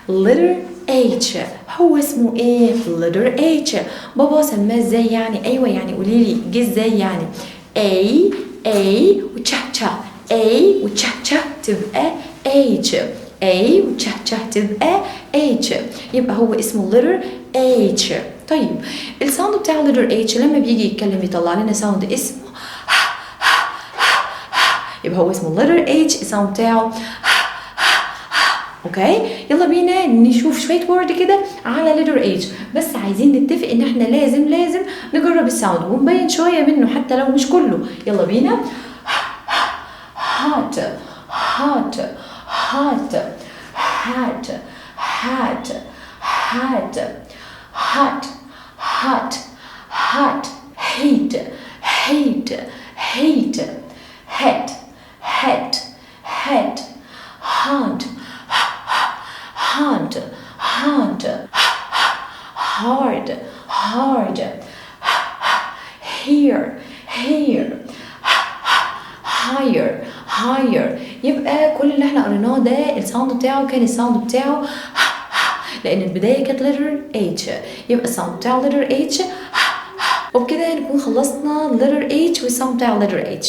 letter H. هو اسمه ايه؟ letter H. بابا سماه ازاي يعني؟ ايوه يعني قولي لي جه ازاي يعني؟ A وتشه تشه A وتشه تشه تبقى H. A وتشه تشه تبقى H. يبقى هو اسمه letter H. طيب الساوند بتاع letter H لما بيجي يتكلم بيطلع لنا ساوند اسمه يبقى هو اسمه letter H. الساوند بتاعه اوكي. يلا بينا نشوف شويه وورد كده على letter H. بس عايزين نتفق ان احنا لازم نجرب الساوند ونبين شويه منه حتى لو مش كله. يلا بينا. hot hot hot hat hat hat hot hot hot heat heat heat head head head hard hard hard hard hard here here higher higher. يبقى كل اللي احنا قريناه ده الساوند بتاعه كان الساوند بتاعه لان البدايه كانت letter H. يبقى الساوند بتاعه letter H. وبكده نكون خلصنا letter H والساوند بتاعه letter H.